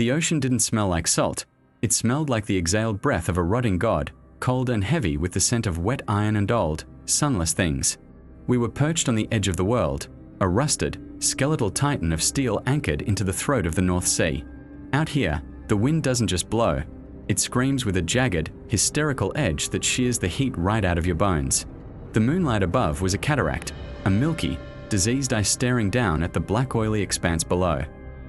The ocean didn't smell like salt. It smelled like the exhaled breath of a rotting god, cold and heavy with the scent of wet iron and old, sunless things. We were perched on the edge of the world, a rusted, skeletal titan of steel anchored into the throat of the North Sea. Out here, the wind doesn't just blow. It screams with a jagged, hysterical edge that shears the heat right out of your bones. The moonlight above was a cataract, a milky, diseased eye staring down at the black oily expanse below.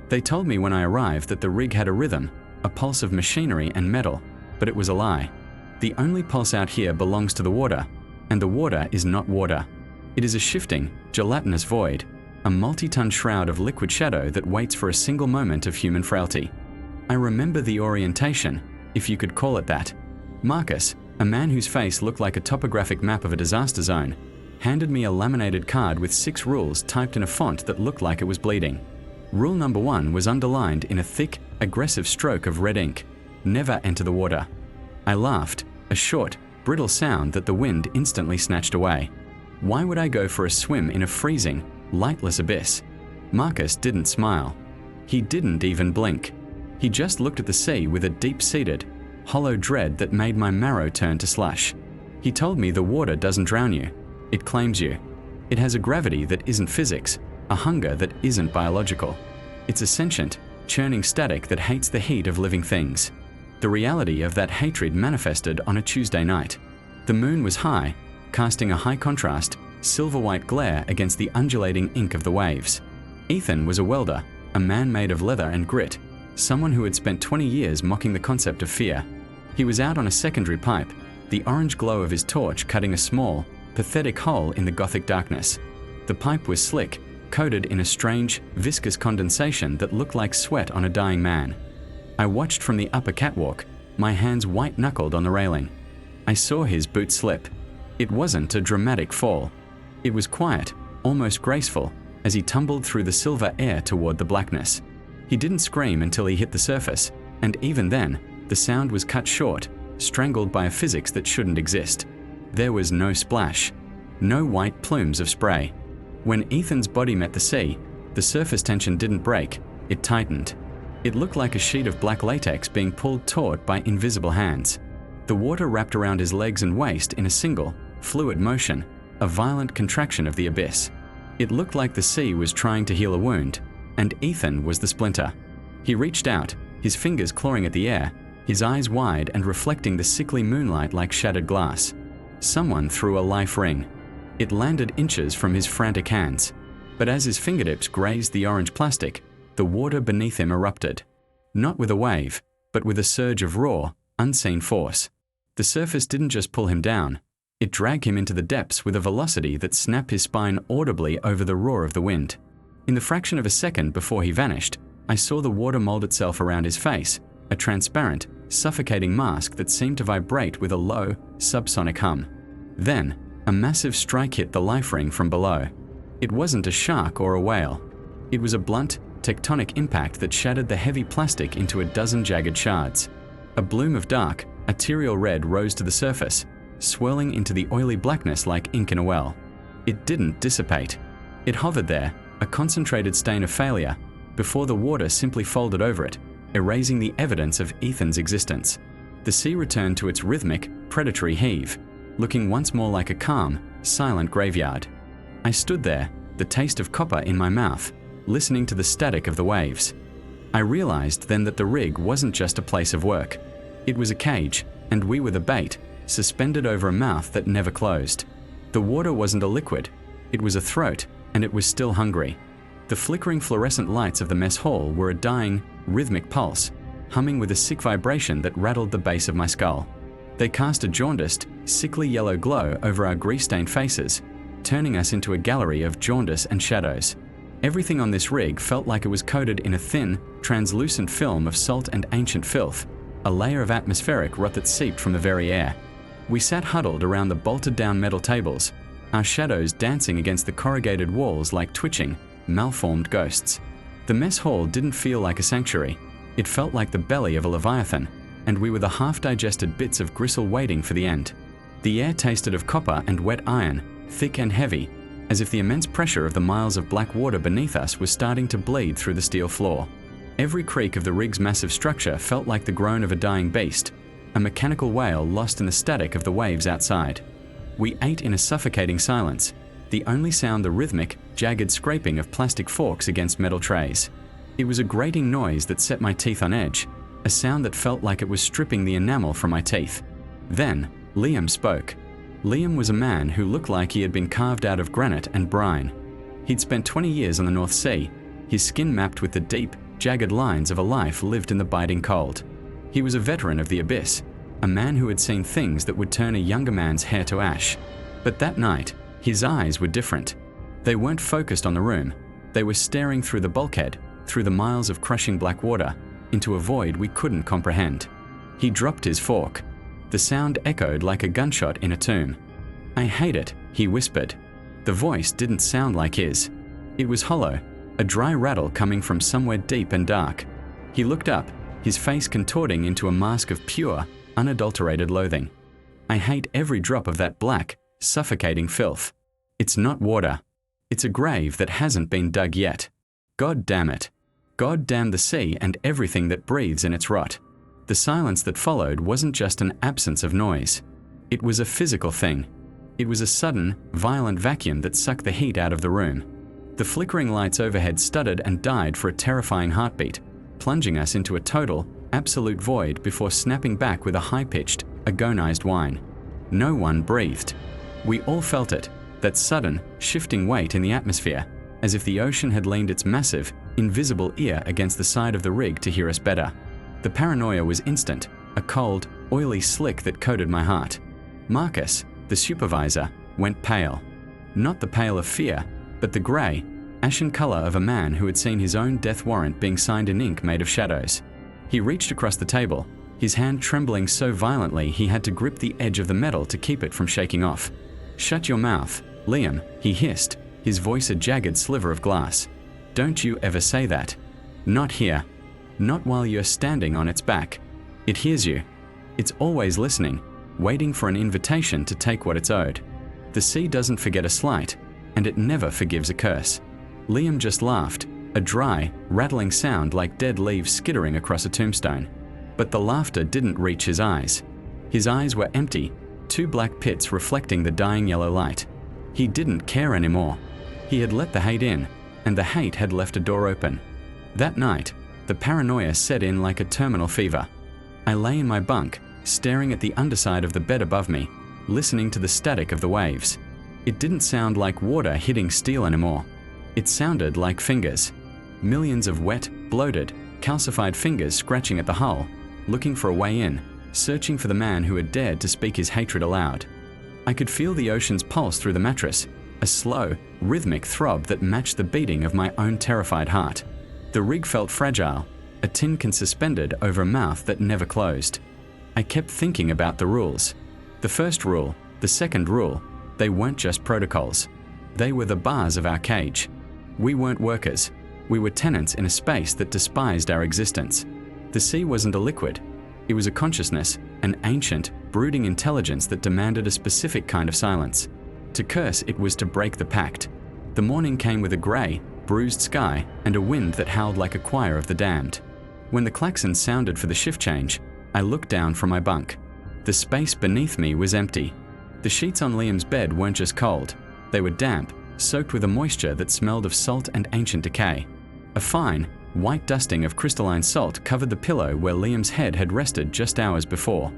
They told me when I arrived that the rig had a rhythm, a pulse of machinery and metal, but it was a lie. The only pulse out here belongs to the water, and the water is not water. It is a shifting, gelatinous void, a multi-ton shroud of liquid shadow that waits for a single moment of human frailty. I remember the orientation, if you could call it that. Marcus, a man whose face looked like a topographic map of a disaster zone, handed me a laminated card with 6 rules typed in a font that looked like it was bleeding. Rule number 1 was underlined in a thick, aggressive stroke of red ink: never enter the water. I laughed, a short, brittle sound that the wind instantly snatched away. Why would I go for a swim in a freezing, lightless abyss? Marcus didn't smile. He didn't even blink. He just looked at the sea with a deep-seated, hollow dread that made my marrow turn to slush. He told me the water doesn't drown you. It claims you. It has a gravity that isn't physics, a hunger that isn't biological. It's a sentient, churning static that hates the heat of living things. The reality of that hatred manifested on a Tuesday night. The moon was high, casting a high-contrast, silver-white glare against the undulating ink of the waves. Ethan was a welder, a man made of leather and grit, someone who had spent 20 years mocking the concept of fear. He was out on a secondary pipe, the orange glow of his torch cutting a small, pathetic hole in the gothic darkness. The pipe was slick, coated in a strange, viscous condensation that looked like sweat on a dying man. I watched from the upper catwalk, my hands white-knuckled on the railing. I saw his boot slip. It wasn't a dramatic fall. It was quiet, almost graceful, as he tumbled through the silver air toward the blackness. He didn't scream until he hit the surface, and even then, the sound was cut short, strangled by a physics that shouldn't exist. There was no splash, no white plumes of spray. When Ethan's body met the sea, the surface tension didn't break, it tightened. It looked like a sheet of black latex being pulled taut by invisible hands. The water wrapped around his legs and waist in a single, fluid motion, a violent contraction of the abyss. It looked like the sea was trying to heal a wound, and Ethan was the splinter. He reached out, his fingers clawing at the air, his eyes wide and reflecting the sickly moonlight like shattered glass. Someone threw a life ring. It landed inches from his frantic hands, but as his fingertips grazed the orange plastic, the water beneath him erupted. Not with a wave, but with a surge of raw, unseen force. The surface didn't just pull him down, it dragged him into the depths with a velocity that snapped his spine audibly over the roar of the wind. In the fraction of a second before he vanished, I saw the water mold itself around his face, a transparent, suffocating mask that seemed to vibrate with a low, subsonic hum. Then, a massive strike hit the life ring from below. It wasn't a shark or a whale. It was a blunt, tectonic impact that shattered the heavy plastic into a dozen jagged shards. A bloom of dark, arterial red rose to the surface, swirling into the oily blackness like ink in a well. It didn't dissipate. It hovered there, a concentrated stain of failure, before the water simply folded over it, erasing the evidence of Ethan's existence. The sea returned to its rhythmic, predatory heave, looking once more like a calm, silent graveyard. I stood there, the taste of copper in my mouth, listening to the static of the waves. I realized then that the rig wasn't just a place of work. It was a cage, and we were the bait, suspended over a mouth that never closed. The water wasn't a liquid, it was a throat, and it was still hungry. The flickering fluorescent lights of the mess hall were a dying, rhythmic pulse, humming with a sick vibration that rattled the base of my skull. They cast a jaundiced, sickly yellow glow over our grease-stained faces, turning us into a gallery of jaundice and shadows. Everything on this rig felt like it was coated in a thin, translucent film of salt and ancient filth, a layer of atmospheric rot that seeped from the very air. We sat huddled around the bolted-down metal tables, our shadows dancing against the corrugated walls like twitching, malformed ghosts. The mess hall didn't feel like a sanctuary. It felt like the belly of a leviathan, and we were the half-digested bits of gristle waiting for the end. The air tasted of copper and wet iron, thick and heavy, as if the immense pressure of the miles of black water beneath us was starting to bleed through the steel floor. Every creak of the rig's massive structure felt like the groan of a dying beast, a mechanical wail lost in the static of the waves outside. We ate in a suffocating silence, the only sound the rhythmic, jagged scraping of plastic forks against metal trays. It was a grating noise that set my teeth on edge, a sound that felt like it was stripping the enamel from my teeth. Then, Liam spoke. Liam was a man who looked like he had been carved out of granite and brine. He'd spent 20 years on the North Sea, his skin mapped with the deep, jagged lines of a life lived in the biting cold. He was a veteran of the abyss, a man who had seen things that would turn a younger man's hair to ash. But that night, his eyes were different. They weren't focused on the room. They were staring through the bulkhead, through the miles of crushing black water, into a void we couldn't comprehend. He dropped his fork. The sound echoed like a gunshot in a tomb. "I hate it," he whispered. The voice didn't sound like his. It was hollow, a dry rattle coming from somewhere deep and dark. He looked up, his face contorting into a mask of pure, unadulterated loathing. "I hate every drop of that black, suffocating filth. It's not water. It's a grave that hasn't been dug yet. God damn it. God damn the sea and everything that breathes in its rot." The silence that followed wasn't just an absence of noise. It was a physical thing. It was a sudden, violent vacuum that sucked the heat out of the room. The flickering lights overhead stuttered and died for a terrifying heartbeat, plunging us into a total, absolute void before snapping back with a high-pitched, agonized whine. No one breathed. We all felt it, that sudden, shifting weight in the atmosphere, as if the ocean had leaned its massive, invisible ear against the side of the rig to hear us better. The paranoia was instant, a cold, oily slick that coated my heart. Marcus, the supervisor, went pale. Not the pale of fear, but the grey, ashen colour of a man who had seen his own death warrant being signed in ink made of shadows. He reached across the table, his hand trembling so violently he had to grip the edge of the metal to keep it from shaking off. "Shut your mouth, Liam," he hissed, his voice a jagged sliver of glass. "Don't you ever say that. Not here. Not while you're standing on its back. It hears you. It's always listening, waiting for an invitation to take what it's owed. The sea doesn't forget a slight, and it never forgives a curse." Liam just laughed, a dry, rattling sound like dead leaves skittering across a tombstone. But the laughter didn't reach his eyes. His eyes were empty, two black pits reflecting the dying yellow light. He didn't care anymore. He had let the hate in, and the hate had left a door open. That night, the paranoia set in like a terminal fever. I lay in my bunk, staring at the underside of the bed above me, listening to the static of the waves. It didn't sound like water hitting steel anymore. It sounded like fingers. Millions of wet, bloated, calcified fingers scratching at the hull, looking for a way in, searching for the man who had dared to speak his hatred aloud. I could feel the ocean's pulse through the mattress, a slow, rhythmic throb that matched the beating of my own terrified heart. The rig felt fragile, a tin can suspended over a mouth that never closed. I kept thinking about the rules. The first rule, the second rule, they weren't just protocols. They were the bars of our cage. We weren't workers. We were tenants in a space that despised our existence. The sea wasn't a liquid. It was a consciousness, an ancient, brooding intelligence that demanded a specific kind of silence. To curse it was to break the pact. The morning came with a grey, bruised sky and a wind that howled like a choir of the damned. When the klaxon sounded for the shift change, I looked down from my bunk. The space beneath me was empty. The sheets on Liam's bed weren't just cold. They were damp, soaked with a moisture that smelled of salt and ancient decay. A fine, white dusting of crystalline salt covered the pillow where Liam's head had rested just hours before.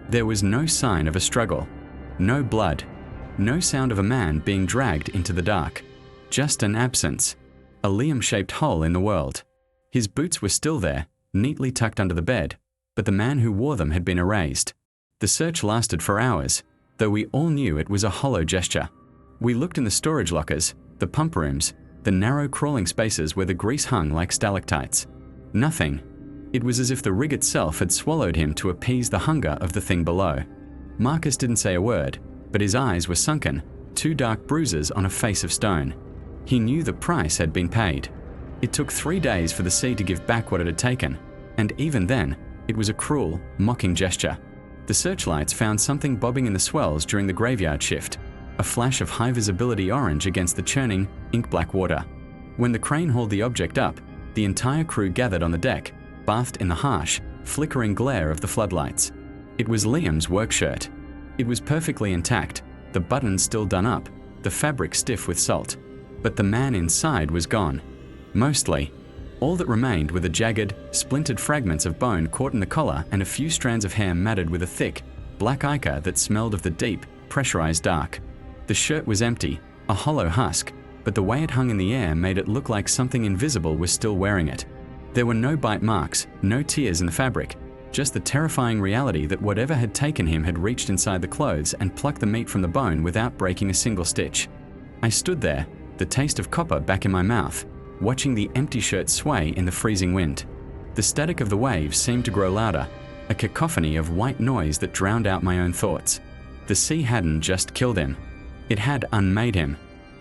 There was no sign of a struggle. No blood. No sound of a man being dragged into the dark. Just an absence. A Liam-shaped hole in the world. His boots were still there, neatly tucked under the bed, but the man who wore them had been erased. The search lasted for hours, though we all knew it was a hollow gesture. We looked in the storage lockers, the pump rooms, the narrow crawling spaces where the grease hung like stalactites. Nothing. It was as if the rig itself had swallowed him to appease the hunger of the thing below. Marcus didn't say a word, but his eyes were sunken, two dark bruises on a face of stone. He knew the price had been paid. It took 3 days for the sea to give back what it had taken, and even then, it was a cruel, mocking gesture. The searchlights found something bobbing in the swells during the graveyard shift, a flash of high-visibility orange against the churning, ink-black water. When the crane hauled the object up, The entire crew gathered on the deck, bathed in the harsh, flickering glare of the floodlights. It was Liam's work shirt. It was perfectly intact, the buttons still done up, the fabric stiff with salt. But the man inside was gone. Mostly. All that remained were the jagged, splintered fragments of bone caught in the collar and a few strands of hair matted with a thick, black ichor that smelled of the deep, pressurized dark. The shirt was empty, a hollow husk, but the way it hung in the air made it look like something invisible was still wearing it. There were no bite marks, no tears in the fabric, just the terrifying reality that whatever had taken him had reached inside the clothes and plucked the meat from the bone without breaking a single stitch. I stood there, the taste of copper back in my mouth, watching the empty shirt sway in the freezing wind. The static of the waves seemed to grow louder, a cacophony of white noise that drowned out my own thoughts. The sea hadn't just killed him. It had unmade him.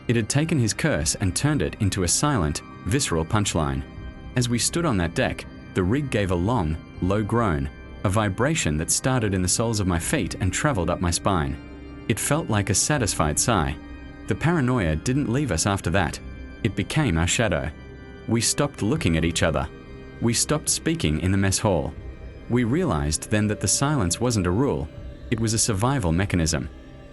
It had taken his curse and turned it into a silent, visceral punchline. As we stood on that deck, the rig gave a long, low groan, a vibration that started in the soles of my feet and traveled up my spine. It felt like a satisfied sigh. The paranoia didn't leave us after that. It became our shadow. We stopped looking at each other. We stopped speaking in the mess hall. We realized then that the silence wasn't a rule. It was a survival mechanism.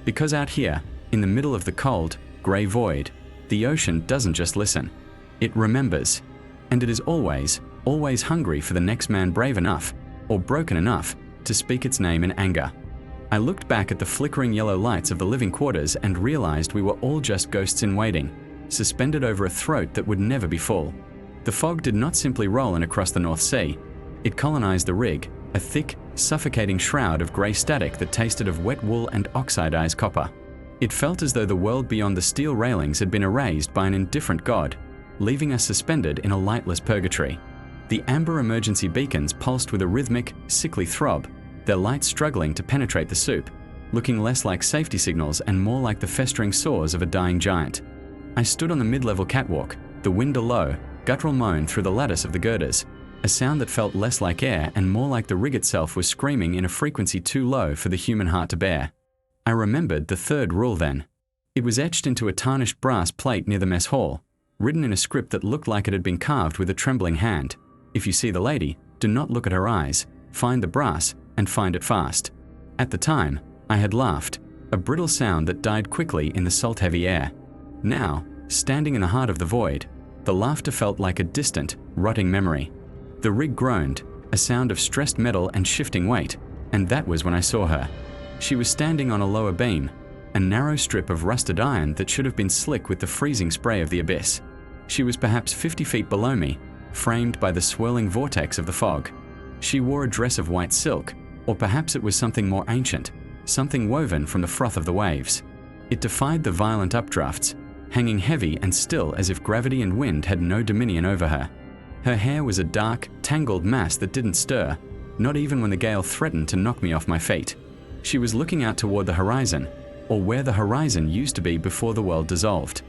Because out here, in the middle of the cold, grey void, the ocean doesn't just listen. It remembers. And it is always, always hungry for the next man brave enough, or broken enough, to speak its name in anger. I looked back at the flickering yellow lights of the living quarters and realized we were all just ghosts in waiting, suspended over a throat that would never be full. The fog did not simply roll in across the North Sea. It colonized the rig, a thick, suffocating shroud of grey static that tasted of wet wool and oxidized copper. It felt as though the world beyond the steel railings had been erased by an indifferent god, leaving us suspended in a lightless purgatory. The amber emergency beacons pulsed with a rhythmic, sickly throb, their lights struggling to penetrate the soup, looking less like safety signals and more like the festering sores of a dying giant. I stood on the mid-level catwalk, the wind a low, guttural moan through the lattice of the girders, a sound that felt less like air and more like the rig itself was screaming in a frequency too low for the human heart to bear. I remembered the third rule then. It was etched into a tarnished brass plate near the mess hall, written in a script that looked like it had been carved with a trembling hand. If you see the lady, do not look at her eyes, find the brass, and find it fast. At the time, I had laughed, a brittle sound that died quickly in the salt-heavy air. Now, standing in the heart of the void, the laughter felt like a distant, rotting memory. The rig groaned, a sound of stressed metal and shifting weight, and that was when I saw her. She was standing on a lower beam, a narrow strip of rusted iron that should have been slick with the freezing spray of the abyss. She was perhaps 50 feet below me, framed by the swirling vortex of the fog. She wore a dress of white silk, or perhaps it was something more ancient, something woven from the froth of the waves. It defied the violent updrafts, hanging heavy and still as if gravity and wind had no dominion over her. Her hair was a dark, tangled mass that didn't stir, not even when the gale threatened to knock me off my feet. She was looking out toward the horizon, or where the horizon used to be before the world dissolved.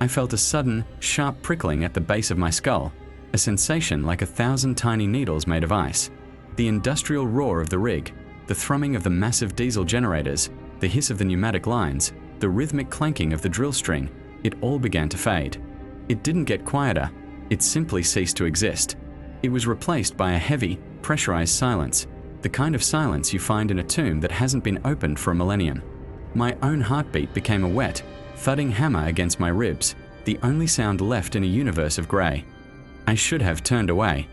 I felt a sudden, sharp prickling at the base of my skull, a sensation like 1,000 tiny needles made of ice. The industrial roar of the rig, the thrumming of the massive diesel generators, the hiss of the pneumatic lines, the rhythmic clanking of the drill string, it all began to fade. It didn't get quieter, it simply ceased to exist. It was replaced by a heavy, pressurized silence, the kind of silence you find in a tomb that hasn't been opened for a millennium. My own heartbeat became a wet, thudding hammer against my ribs, the only sound left in a universe of grey. I should have turned away.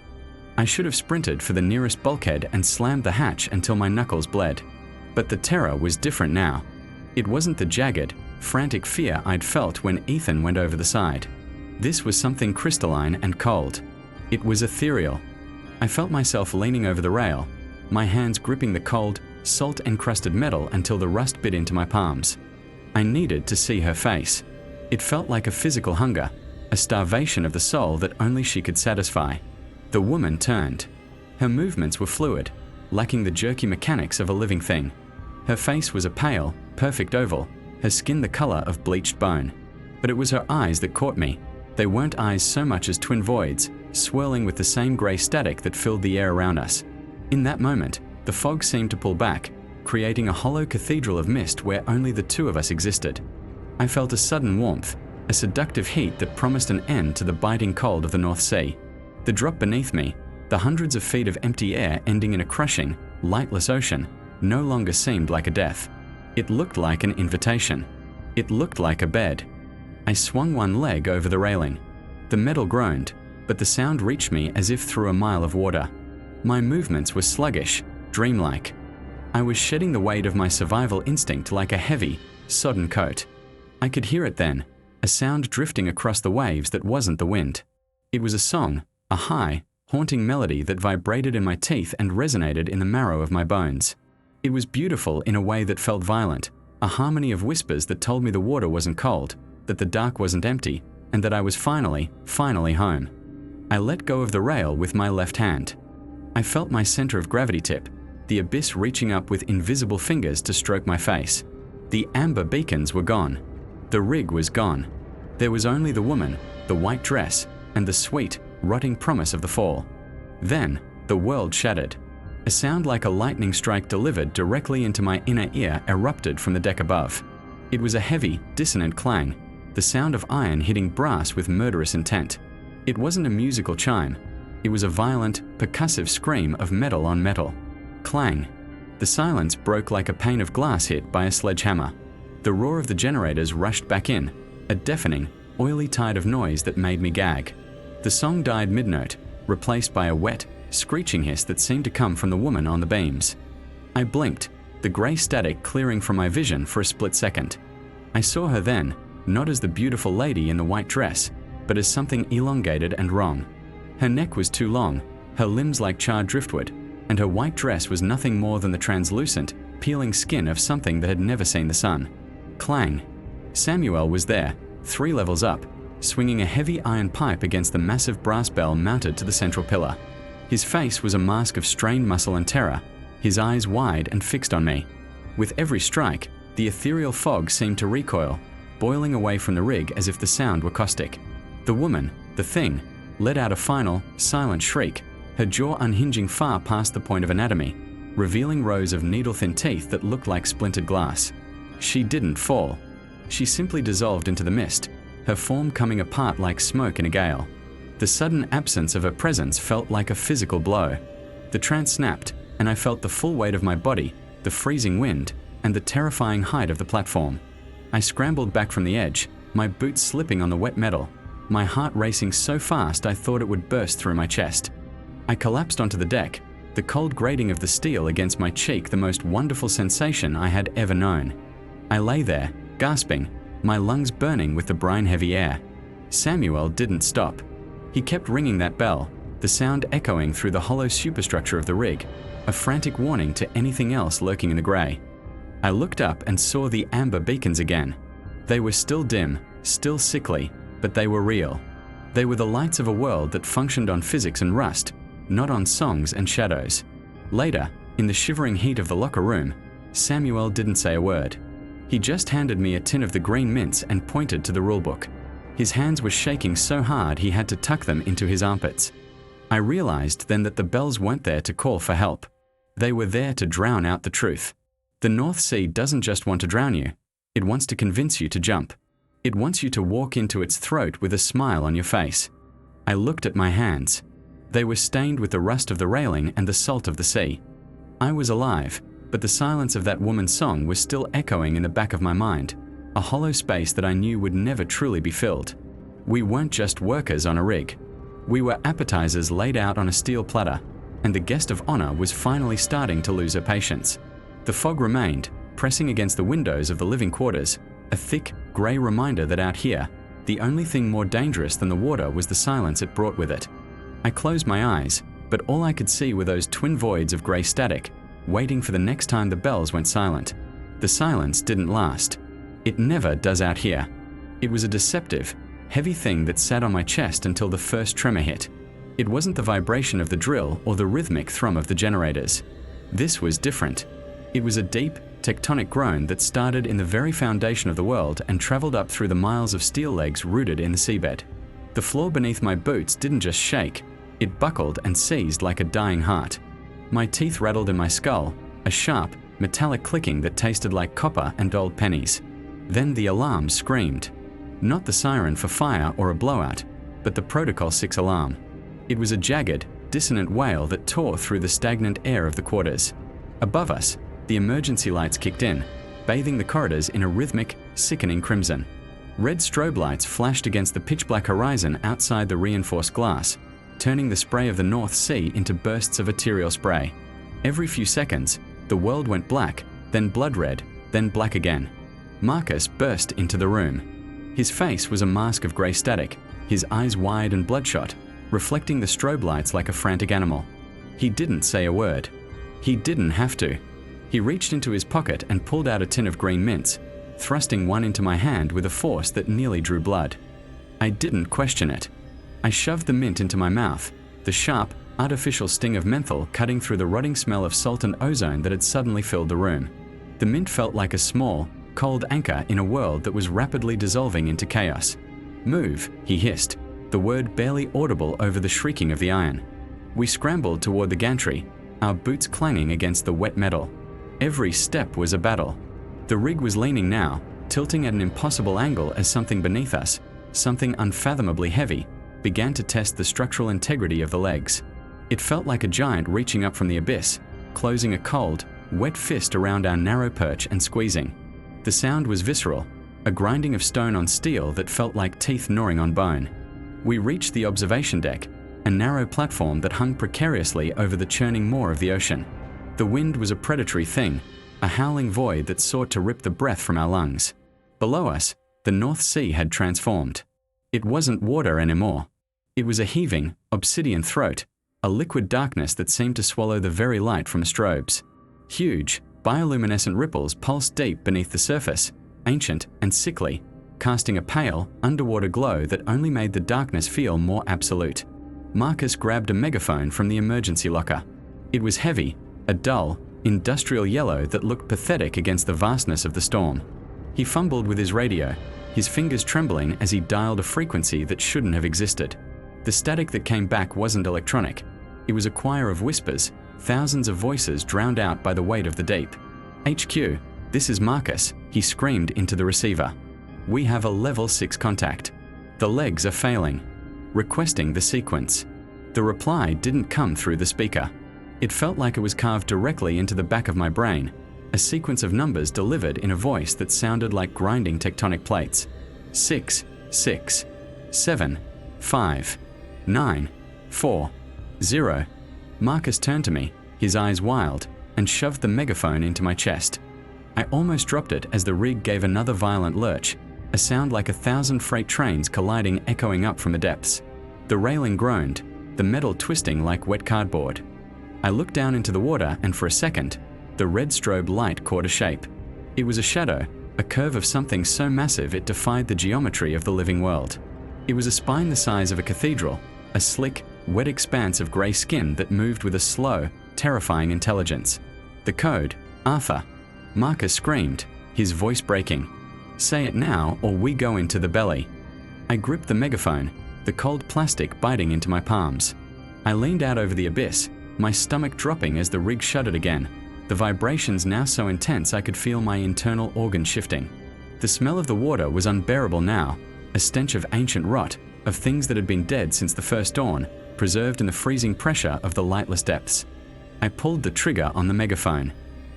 I should have sprinted for the nearest bulkhead and slammed the hatch until my knuckles bled. But the terror was different now. It wasn't the jagged, frantic fear I'd felt when Ethan went over the side. This was something crystalline and cold. It was ethereal. I felt myself leaning over the rail, my hands gripping the cold, salt-encrusted metal until the rust bit into my palms. I needed to see her face. It felt like a physical hunger, a starvation of the soul that only she could satisfy. The woman turned. Her movements were fluid, lacking the jerky mechanics of a living thing. Her face was a pale, perfect oval, her skin the color of bleached bone. But it was her eyes that caught me. They weren't eyes so much as twin voids, swirling with the same grey static that filled the air around us. In that moment, the fog seemed to pull back, creating a hollow cathedral of mist where only the two of us existed. I felt a sudden warmth, a seductive heat that promised an end to the biting cold of the North Sea. The drop beneath me, the hundreds of feet of empty air ending in a crushing, lightless ocean, no longer seemed like a death. It looked like an invitation. It looked like a bed. I swung one leg over the railing. The metal groaned, but the sound reached me as if through a mile of water. My movements were sluggish, dreamlike. I was shedding the weight of my survival instinct like a heavy, sodden coat. I could hear it then, a sound drifting across the waves that wasn't the wind. It was a song, a high, haunting melody that vibrated in my teeth and resonated in the marrow of my bones. It was beautiful in a way that felt violent, a harmony of whispers that told me the water wasn't cold, that the dark wasn't empty, and that I was finally home. I let go of the rail with my left hand. I felt my center of gravity tip, the abyss reaching up with invisible fingers to stroke my face. The amber beacons were gone. The rig was gone. There was only the woman, the white dress, and the sweet, rotting promise of the fall. Then, the world shattered. A sound like a lightning strike delivered directly into my inner ear erupted from the deck above. It was a heavy, dissonant clang, the sound of iron hitting brass with murderous intent. It wasn't a musical chime. It was a violent, percussive scream of metal on metal. Clang. The silence broke like a pane of glass hit by a sledgehammer. The roar of the generators rushed back in, a deafening, oily tide of noise that made me gag. The song died mid-note, replaced by a wet, screeching hiss that seemed to come from the woman on the beams. I blinked, the grey static clearing from my vision for a split second. I saw her then, not as the beautiful lady in the white dress, but as something elongated and wrong. Her neck was too long, her limbs like charred driftwood, and her white dress was nothing more than the translucent, peeling skin of something that had never seen the sun. Clang. Samuel was there, 3 levels up, swinging a heavy iron pipe against the massive brass bell mounted to the central pillar. His face was a mask of strained muscle and terror, his eyes wide and fixed on me. With every strike, the ethereal fog seemed to recoil, boiling away from the rig as if the sound were caustic. The woman, the thing, let out a final, silent shriek, her jaw unhinging far past the point of anatomy, revealing rows of needle-thin teeth that looked like splintered glass. She didn't fall. She simply dissolved into the mist, her form coming apart like smoke in a gale. The sudden absence of her presence felt like a physical blow. The trance snapped, and I felt the full weight of my body, the freezing wind, and the terrifying height of the platform. I scrambled back from the edge, my boots slipping on the wet metal, my heart racing so fast I thought it would burst through my chest. I collapsed onto the deck, the cold grating of the steel against my cheek the most wonderful sensation I had ever known. I lay there, gasping, my lungs burning with the brine-heavy air. Samuel didn't stop. He kept ringing that bell, the sound echoing through the hollow superstructure of the rig, a frantic warning to anything else lurking in the grey. I looked up and saw the amber beacons again. They were still dim, still sickly, but they were real. They were the lights of a world that functioned on physics and rust, not on songs and shadows. Later, in the shivering heat of the locker room, Samuel didn't say a word. He just handed me a tin of the green mints and pointed to the rulebook. His hands were shaking so hard he had to tuck them into his armpits. I realized then that the bells weren't there to call for help. They were there to drown out the truth. The North Sea doesn't just want to drown you. It wants to convince you to jump. It wants you to walk into its throat with a smile on your face. I looked at my hands. They were stained with the rust of the railing and the salt of the sea. I was alive, but the silence of that woman's song was still echoing in the back of my mind, a hollow space that I knew would never truly be filled. We weren't just workers on a rig. We were appetizers laid out on a steel platter, and the guest of honor was finally starting to lose her patience. The fog remained, pressing against the windows of the living quarters, a thick, grey reminder that out here, the only thing more dangerous than the water was the silence it brought with it. I closed my eyes, but all I could see were those twin voids of grey static, waiting for the next time the bells went silent. The silence didn't last. It never does out here. It was a deceptive, heavy thing that sat on my chest until the first tremor hit. It wasn't the vibration of the drill or the rhythmic thrum of the generators. This was different. It was a deep, tectonic groan that started in the very foundation of the world and traveled up through the miles of steel legs rooted in the seabed. The floor beneath my boots didn't just shake, it buckled and seized like a dying heart. My teeth rattled in my skull, a sharp, metallic clicking that tasted like copper and old pennies. Then the alarm screamed. Not the siren for fire or a blowout, but the Protocol 6 alarm. It was a jagged, dissonant wail that tore through the stagnant air of the quarters. Above us, the emergency lights kicked in, bathing the corridors in a rhythmic, sickening crimson. Red strobe lights flashed against the pitch-black horizon outside the reinforced glass, turning the spray of the North Sea into bursts of ethereal spray. Every few seconds, the world went black, then blood red, then black again. Marcus burst into the room. His face was a mask of grey static, his eyes wide and bloodshot, reflecting the strobe lights like a frantic animal. He didn't say a word. He didn't have to. He reached into his pocket and pulled out a tin of green mints, thrusting one into my hand with a force that nearly drew blood. I didn't question it. I shoved the mint into my mouth, the sharp, artificial sting of menthol cutting through the rotting smell of salt and ozone that had suddenly filled the room. The mint felt like a small, cold anchor in a world that was rapidly dissolving into chaos. "Move," he hissed, the word barely audible over the shrieking of the iron. We scrambled toward the gantry, our boots clanging against the wet metal. Every step was a battle. The rig was leaning now, tilting at an impossible angle as something beneath us, something unfathomably heavy, began to test the structural integrity of the legs. It felt like a giant reaching up from the abyss, closing a cold, wet fist around our narrow perch and squeezing. The sound was visceral, a grinding of stone on steel that felt like teeth gnawing on bone. We reached the observation deck, a narrow platform that hung precariously over the churning maw of the ocean. The wind was a predatory thing, a howling void that sought to rip the breath from our lungs. Below us, the North Sea had transformed. It wasn't water anymore. It was a heaving, obsidian throat, a liquid darkness that seemed to swallow the very light from strobes. Huge, bioluminescent ripples pulsed deep beneath the surface, ancient and sickly, casting a pale, underwater glow that only made the darkness feel more absolute. Marcus grabbed a megaphone from the emergency locker. It was heavy, a dull, industrial yellow that looked pathetic against the vastness of the storm. He fumbled with his radio, his fingers trembling as he dialed a frequency that shouldn't have existed. The static that came back wasn't electronic. It was a choir of whispers, thousands of voices drowned out by the weight of the deep. "HQ, this is Marcus," he screamed into the receiver. "We have a level 6 contact. The legs are failing. Requesting the sequence." The reply didn't come through the speaker. It felt like it was carved directly into the back of my brain, a sequence of numbers delivered in a voice that sounded like grinding tectonic plates. 6, 6, 7, 5, 9, 4, 0. Marcus turned to me, his eyes wild, and shoved the megaphone into my chest. I almost dropped it as the rig gave another violent lurch, a sound like 1,000 freight trains colliding echoing up from the depths. The railing groaned, the metal twisting like wet cardboard. I looked down into the water and for a second, the red strobe light caught a shape. It was a shadow, a curve of something so massive it defied the geometry of the living world. It was a spine the size of a cathedral, a slick, wet expanse of grey skin that moved with a slow, terrifying intelligence. The code, Arthur. Marcus screamed, his voice breaking. "Say it now or we go into the belly." I gripped the megaphone, the cold plastic biting into my palms. I leaned out over the abyss, my stomach dropping as the rig shuddered again, the vibrations now so intense I could feel my internal organs shifting. The smell of the water was unbearable now, a stench of ancient rot, of things that had been dead since the first dawn, preserved in the freezing pressure of the lightless depths. I pulled the trigger on the megaphone.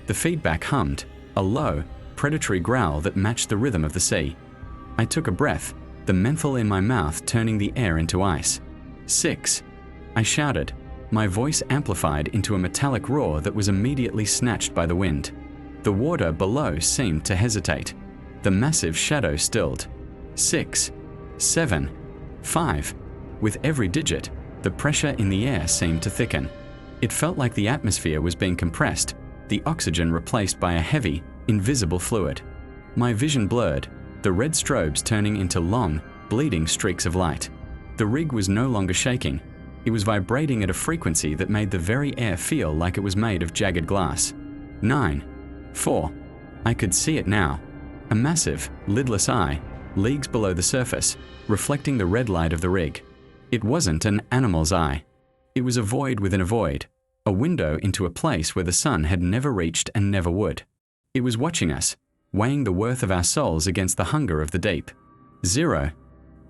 The feedback hummed, a low, predatory growl that matched the rhythm of the sea. I took a breath, the menthol in my mouth turning the air into ice. 6. I shouted, my voice amplified into a metallic roar that was immediately snatched by the wind. The water below seemed to hesitate. The massive shadow stilled. 6, 7, 5. With every digit, the pressure in the air seemed to thicken. It felt like the atmosphere was being compressed, the oxygen replaced by a heavy, invisible fluid. My vision blurred, the red strobes turning into long, bleeding streaks of light. The rig was no longer shaking. It was vibrating at a frequency that made the very air feel like it was made of jagged glass. 9, 4. I could see it now. A massive, lidless eye, leagues below the surface, reflecting the red light of the rig. It wasn't an animal's eye. It was a void within a void, a window into a place where the sun had never reached and never would. It was watching us, weighing the worth of our souls against the hunger of the deep. 0.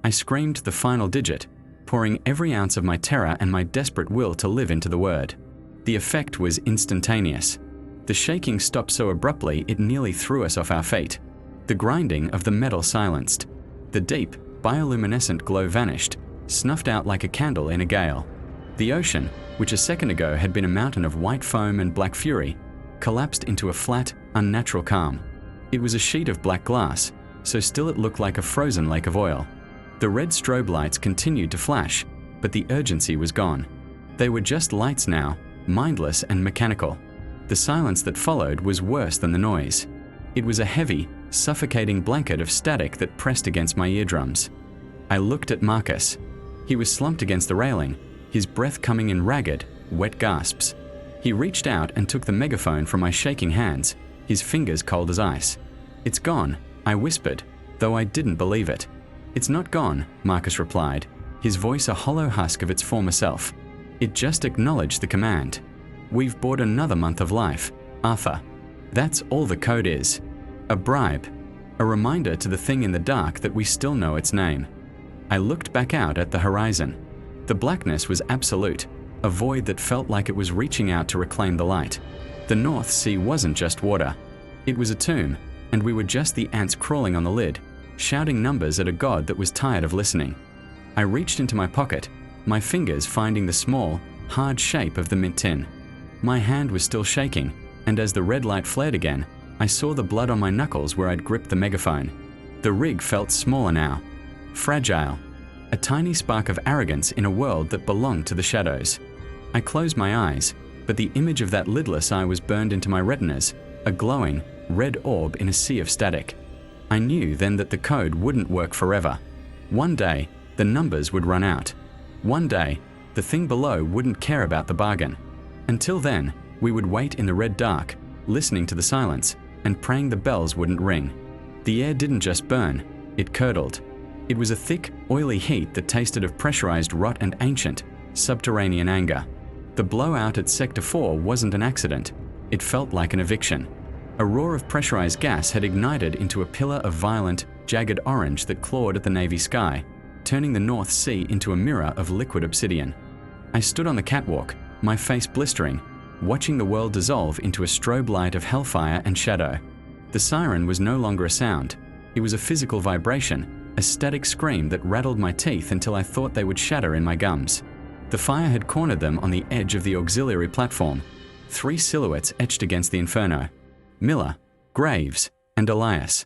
I screamed the final digit, pouring every ounce of my terror and my desperate will to live into the word. The effect was instantaneous. The shaking stopped so abruptly it nearly threw us off our feet. The grinding of the metal silenced. The deep, bioluminescent glow vanished, snuffed out like a candle in a gale. The ocean, which a second ago had been a mountain of white foam and black fury, collapsed into a flat, unnatural calm. It was a sheet of black glass, so still it looked like a frozen lake of oil. The red strobe lights continued to flash, but the urgency was gone. They were just lights now, mindless and mechanical. The silence that followed was worse than the noise. It was a heavy, suffocating blanket of static that pressed against my eardrums. I looked at Marcus. He was slumped against the railing, his breath coming in ragged, wet gasps. He reached out and took the megaphone from my shaking hands, his fingers cold as ice. "It's gone," I whispered, though I didn't believe it. "It's not gone," Marcus replied, his voice a hollow husk of its former self. "It just acknowledged the command. We've bought another month of life, Arthur. That's all the code is. A bribe. A reminder to the thing in the dark that we still know its name." I looked back out at the horizon. The blackness was absolute, a void that felt like it was reaching out to reclaim the light. The North Sea wasn't just water. It was a tomb, and we were just the ants crawling on the lid, shouting numbers at a god that was tired of listening. I reached into my pocket, my fingers finding the small, hard shape of the mint tin. My hand was still shaking, and as the red light flared again, I saw the blood on my knuckles where I'd gripped the megaphone. The rig felt smaller now. Fragile. A tiny spark of arrogance in a world that belonged to the shadows. I closed my eyes, but the image of that lidless eye was burned into my retinas, a glowing, red orb in a sea of static. I knew then that the code wouldn't work forever. One day, the numbers would run out. One day, the thing below wouldn't care about the bargain. Until then, we would wait in the red dark, listening to the silence, and praying the bells wouldn't ring. The air didn't just burn, it curdled. It was a thick, oily heat that tasted of pressurized rot and ancient, subterranean anger. The blowout at Sector 4 wasn't an accident. It felt like an eviction. A roar of pressurized gas had ignited into a pillar of violent, jagged orange that clawed at the navy sky, turning the North Sea into a mirror of liquid obsidian. I stood on the catwalk, my face blistering, watching the world dissolve into a strobe light of hellfire and shadow. The siren was no longer a sound. It was a physical vibration, a static scream that rattled my teeth until I thought they would shatter in my gums. The fire had cornered them on the edge of the auxiliary platform, 3 silhouettes etched against the inferno. Miller, Graves, and Elias.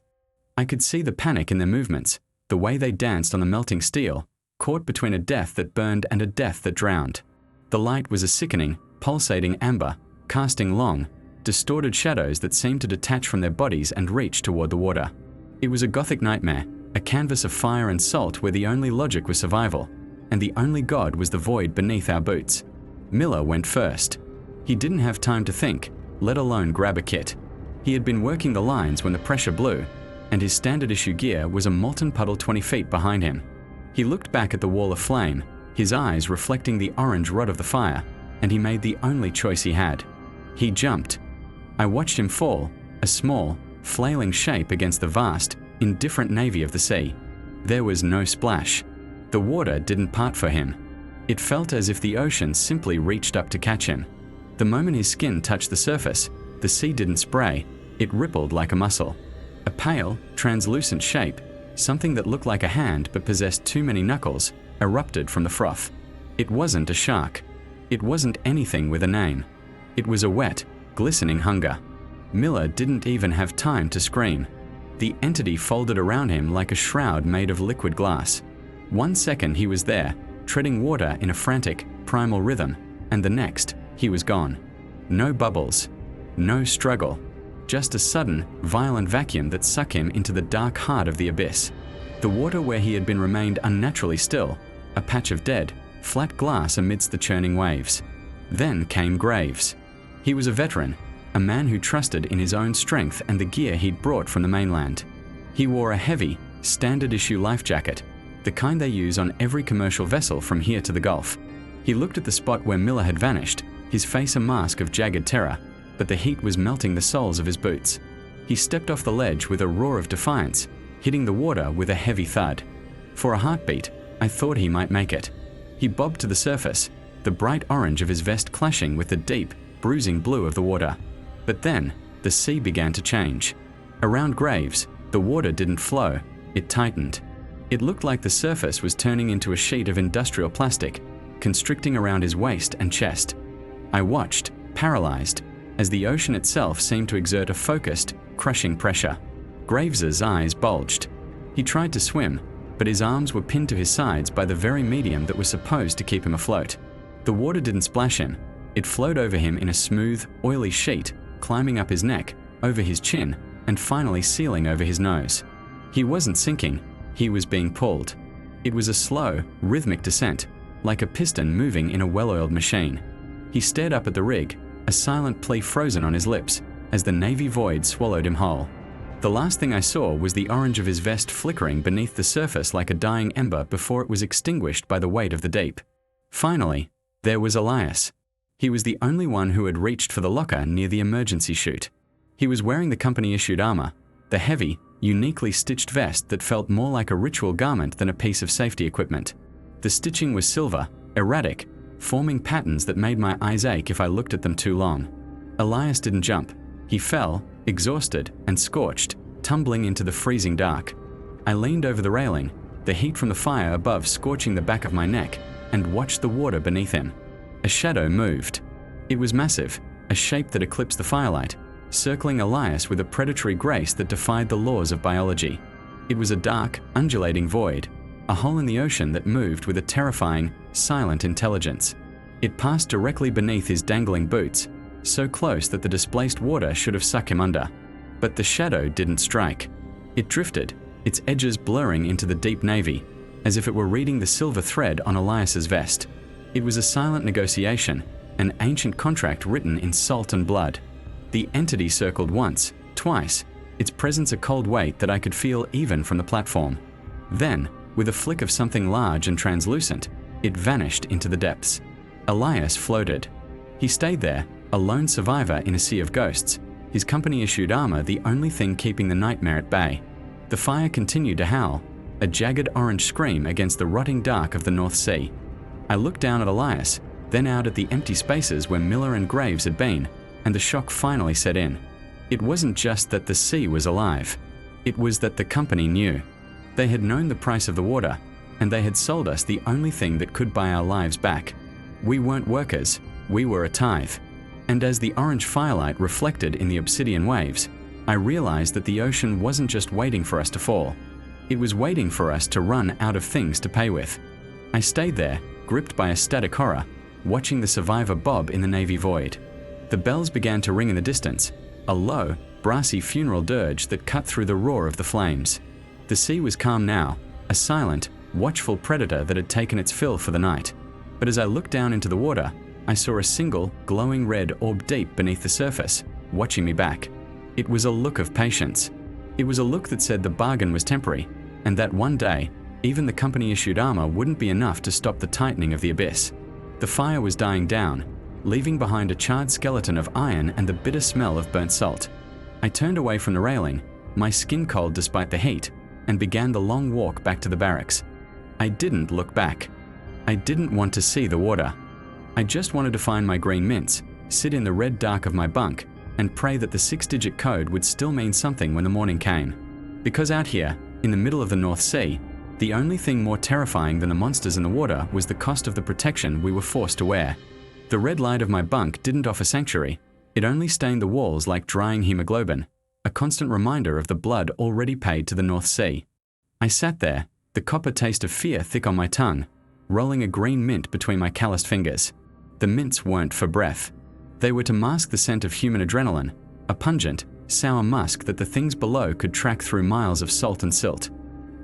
I could see the panic in their movements, the way they danced on the melting steel, caught between a death that burned and a death that drowned. The light was a sickening, pulsating amber, casting long, distorted shadows that seemed to detach from their bodies and reach toward the water. It was a gothic nightmare, a canvas of fire and salt where the only logic was survival, and the only god was the void beneath our boots. Miller went first. He didn't have time to think, let alone grab a kit. He had been working the lines when the pressure blew, and his standard issue gear was a molten puddle 20 feet behind him. He looked back at the wall of flame, his eyes reflecting the orange rod of the fire, and he made the only choice he had. He jumped. I watched him fall, a small, flailing shape against the vast, indifferent navy of the sea. There was no splash. The water didn't part for him. It felt as if the ocean simply reached up to catch him. The moment his skin touched the surface, the sea didn't spray, it rippled like a mussel. A pale, translucent shape, something that looked like a hand but possessed too many knuckles, erupted from the froth. It wasn't a shark. It wasn't anything with a name. It was a wet, glistening hunger. Miller didn't even have time to scream. The entity folded around him like a shroud made of liquid glass. 1 second he was there, treading water in a frantic, primal rhythm, and the next, he was gone. No bubbles, no struggle, just a sudden, violent vacuum that sucked him into the dark heart of the abyss. The water where he had been remained unnaturally still, a patch of dead, flat glass amidst the churning waves. Then came Graves. He was a veteran, a man who trusted in his own strength and the gear he'd brought from the mainland. He wore a heavy, standard-issue life jacket, the kind they use on every commercial vessel from here to the Gulf. He looked at the spot where Miller had vanished, his face a mask of jagged terror, but the heat was melting the soles of his boots. He stepped off the ledge with a roar of defiance, hitting the water with a heavy thud. For a heartbeat, I thought he might make it. He bobbed to the surface, the bright orange of his vest clashing with the deep, bruising blue of the water. But then, the sea began to change. Around Graves, the water didn't flow, it tightened. It looked like the surface was turning into a sheet of industrial plastic, constricting around his waist and chest. I watched, paralyzed, as the ocean itself seemed to exert a focused, crushing pressure. Graves's eyes bulged. He tried to swim, but his arms were pinned to his sides by the very medium that was supposed to keep him afloat. The water didn't splash him. It flowed over him in a smooth, oily sheet, climbing up his neck, over his chin, and finally sealing over his nose. He wasn't sinking, he was being pulled. It was a slow, rhythmic descent, like a piston moving in a well-oiled machine. He stared up at the rig, a silent plea frozen on his lips, as the navy void swallowed him whole. The last thing I saw was the orange of his vest flickering beneath the surface like a dying ember before it was extinguished by the weight of the deep. Finally, there was Elias. He was the only one who had reached for the locker near the emergency chute. He was wearing the company-issued armor, the heavy, uniquely stitched vest that felt more like a ritual garment than a piece of safety equipment. The stitching was silver, erratic, forming patterns that made my eyes ache if I looked at them too long. Elias didn't jump. He fell, exhausted and scorched, tumbling into the freezing dark. I leaned over the railing, the heat from the fire above scorching the back of my neck, and watched the water beneath him. A shadow moved. It was massive, a shape that eclipsed the firelight, circling Elias with a predatory grace that defied the laws of biology. It was a dark, undulating void, a hole in the ocean that moved with a terrifying, silent intelligence. It passed directly beneath his dangling boots, so close that the displaced water should have sucked him under. But the shadow didn't strike. It drifted, its edges blurring into the deep navy, as if it were reading the silver thread on Elias's vest. It was a silent negotiation, an ancient contract written in salt and blood. The entity circled once, twice, its presence a cold weight that I could feel even from the platform. Then, with a flick of something large and translucent, it vanished into the depths. Elias floated. He stayed there, a lone survivor in a sea of ghosts, his company-issued armor the only thing keeping the nightmare at bay. The fire continued to howl, a jagged orange scream against the rotting dark of the North Sea. I looked down at Elias, then out at the empty spaces where Miller and Graves had been, and the shock finally set in. It wasn't just that the sea was alive. It was that the company knew. They had known the price of the water, and they had sold us the only thing that could buy our lives back. We weren't workers, we were a tithe. And as the orange firelight reflected in the obsidian waves, I realized that the ocean wasn't just waiting for us to fall. It was waiting for us to run out of things to pay with. I stayed there, gripped by a static horror, watching the survivor bob in the navy void. The bells began to ring in the distance, a low, brassy funeral dirge that cut through the roar of the flames. The sea was calm now, a silent, watchful predator that had taken its fill for the night. But as I looked down into the water, I saw a single, glowing red orb deep beneath the surface, watching me back. It was a look of patience. It was a look that said the bargain was temporary, and that one day, even the company-issued armor wouldn't be enough to stop the tightening of the abyss. The fire was dying down, leaving behind a charred skeleton of iron and the bitter smell of burnt salt. I turned away from the railing, my skin cold despite the heat, and began the long walk back to the barracks. I didn't look back. I didn't want to see the water. I just wanted to find my green mints, sit in the red dark of my bunk, and pray that the 6-digit code would still mean something when the morning came. Because out here, in the middle of the North Sea, the only thing more terrifying than the monsters in the water was the cost of the protection we were forced to wear. The red light of my bunk didn't offer sanctuary. It only stained the walls like drying hemoglobin, a constant reminder of the blood already paid to the North Sea. I sat there, the copper taste of fear thick on my tongue, rolling a green mint between my calloused fingers. The mints weren't for breath. They were to mask the scent of human adrenaline, a pungent, sour musk that the things below could track through miles of salt and silt.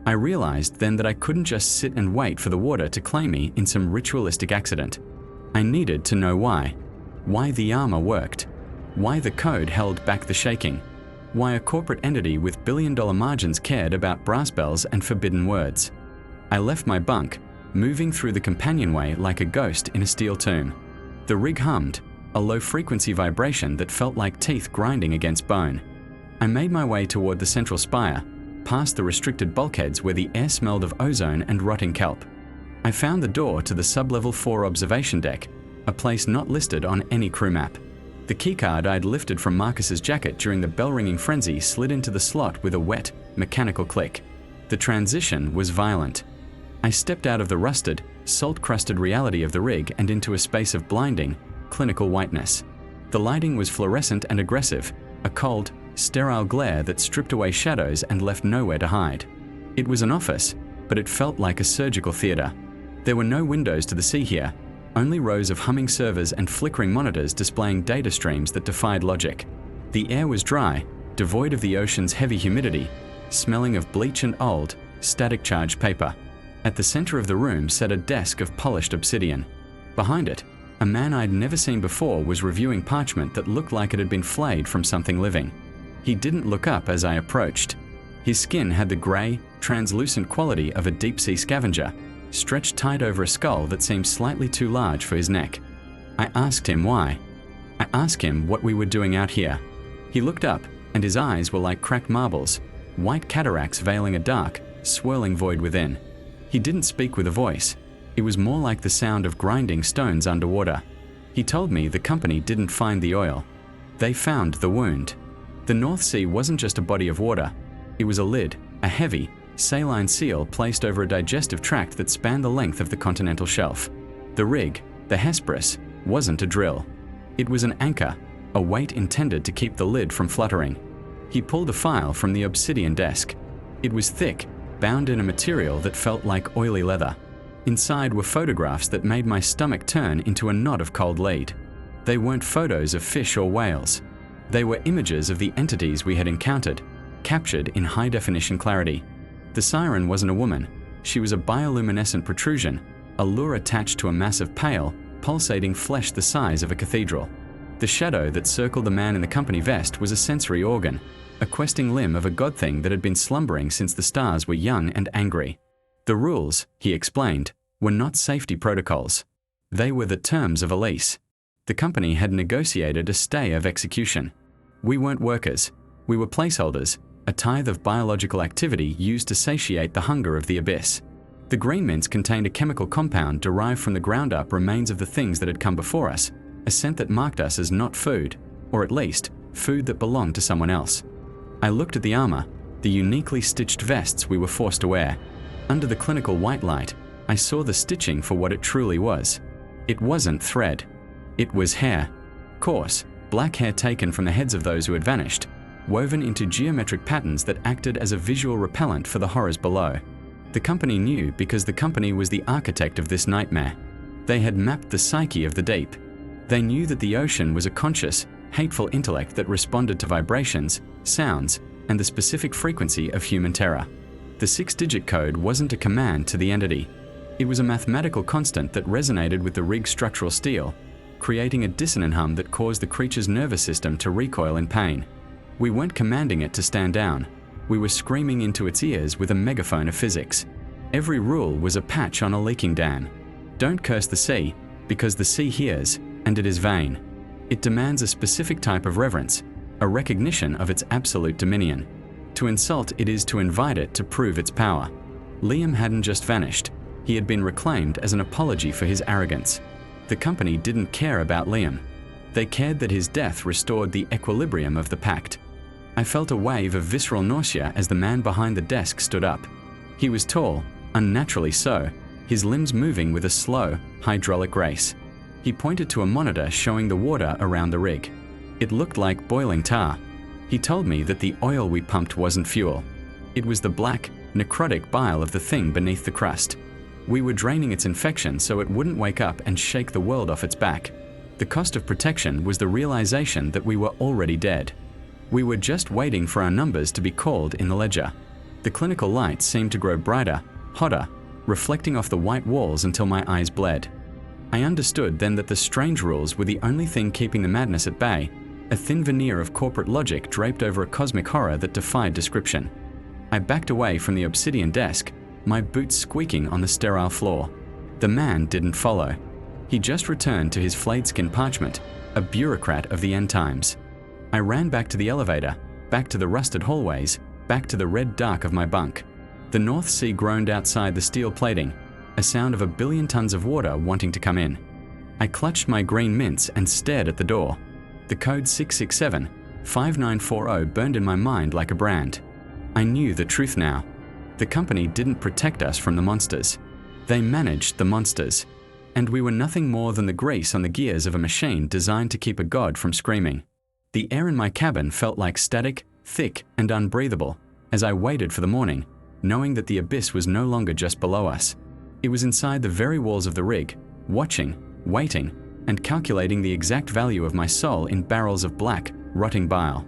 I realized then that I couldn't just sit and wait for the water to claim me in some ritualistic accident. I needed to know why. Why the armor worked. Why the code held back the shaking. Why a corporate entity with billion-dollar margins cared about brass bells and forbidden words. I left my bunk, moving through the companionway like a ghost in a steel tomb. The rig hummed, a low-frequency vibration that felt like teeth grinding against bone. I made my way toward the central spire, past the restricted bulkheads where the air smelled of ozone and rotting kelp. I found the door to the sub-level 4 observation deck, a place not listed on any crew map. The keycard I'd lifted from Marcus's jacket during the bell-ringing frenzy slid into the slot with a wet, mechanical click. The transition was violent. I stepped out of the rusted, salt-crusted reality of the rig and into a space of blinding, clinical whiteness. The lighting was fluorescent and aggressive, a cold, sterile glare that stripped away shadows and left nowhere to hide. It was an office, but it felt like a surgical theater. There were no windows to the sea here, only rows of humming servers and flickering monitors displaying data streams that defied logic. The air was dry, devoid of the ocean's heavy humidity, smelling of bleach and old, static-charged paper. At the center of the room sat a desk of polished obsidian. Behind it, a man I'd never seen before was reviewing parchment that looked like it had been flayed from something living. He didn't look up as I approached. His skin had the grey, translucent quality of a deep-sea scavenger, stretched tight over a skull that seemed slightly too large for his neck. I asked him why. I asked him what we were doing out here. He looked up, and his eyes were like cracked marbles, white cataracts veiling a dark, swirling void within. He didn't speak with a voice. It was more like the sound of grinding stones underwater. He told me the company didn't find the oil. They found the wound. The North Sea wasn't just a body of water. It was a lid, a heavy, saline seal placed over a digestive tract that spanned the length of the continental shelf. The rig, the Hesperus, wasn't a drill. It was an anchor, a weight intended to keep the lid from fluttering. He pulled a file from the obsidian desk. It was thick, bound in a material that felt like oily leather. Inside were photographs that made my stomach turn into a knot of cold lead. They weren't photos of fish or whales. They were images of the entities we had encountered, captured in high-definition clarity. The siren wasn't a woman. She was a bioluminescent protrusion, a lure attached to a mass of pale, pulsating flesh the size of a cathedral. The shadow that circled the man in the company vest was a sensory organ, a questing limb of a god thing that had been slumbering since the stars were young and angry. The rules, he explained, were not safety protocols. They were the terms of a lease. The company had negotiated a stay of execution. We weren't workers. We were placeholders, a tithe of biological activity used to satiate the hunger of the abyss. The green mints contained a chemical compound derived from the ground-up remains of the things that had come before us, a scent that marked us as not food, or at least, food that belonged to someone else. I looked at the armor, the uniquely stitched vests we were forced to wear. Under the clinical white light, I saw the stitching for what it truly was. It wasn't thread. It was hair. Coarse, black hair taken from the heads of those who had vanished, woven into geometric patterns that acted as a visual repellent for the horrors below. The company knew because the company was the architect of this nightmare. They had mapped the psyche of the deep. They knew that the ocean was a conscious, hateful intellect that responded to vibrations, sounds, and the specific frequency of human terror. The 6-digit code wasn't a command to the entity. It was a mathematical constant that resonated with the rig's structural steel, creating a dissonant hum that caused the creature's nervous system to recoil in pain. We weren't commanding it to stand down. We were screaming into its ears with a megaphone of physics. Every rule was a patch on a leaking dam. Don't curse the sea, because the sea hears, and it is vain. It demands a specific type of reverence, a recognition of its absolute dominion. To insult it is to invite it to prove its power. Liam hadn't just vanished. He had been reclaimed as an apology for his arrogance. The company didn't care about Liam. They cared that his death restored the equilibrium of the pact. I felt a wave of visceral nausea as the man behind the desk stood up. He was tall, unnaturally so, his limbs moving with a slow, hydraulic grace. He pointed to a monitor showing the water around the rig. It looked like boiling tar. He told me that the oil we pumped wasn't fuel. It was the black, necrotic bile of the thing beneath the crust. We were draining its infection so it wouldn't wake up and shake the world off its back. The cost of protection was the realization that we were already dead. We were just waiting for our numbers to be called in the ledger. The clinical lights seemed to grow brighter, hotter, reflecting off the white walls until my eyes bled. I understood then that the strange rules were the only thing keeping the madness at bay, a thin veneer of corporate logic draped over a cosmic horror that defied description. I backed away from the obsidian desk, my boots squeaking on the sterile floor. The man didn't follow. He just returned to his flayed skin parchment, a bureaucrat of the end times. I ran back to the elevator, back to the rusted hallways, back to the red dark of my bunk. The North Sea groaned outside the steel plating, a sound of a billion tons of water wanting to come in. I clutched my green mints and stared at the door. The code 667-5940 burned in my mind like a brand. I knew the truth now. The company didn't protect us from the monsters. They managed the monsters. And we were nothing more than the grease on the gears of a machine designed to keep a god from screaming. The air in my cabin felt like static, thick, and unbreathable as I waited for the morning, knowing that the abyss was no longer just below us. It was inside the very walls of the rig, watching, waiting, and calculating the exact value of my soul in barrels of black, rotting bile.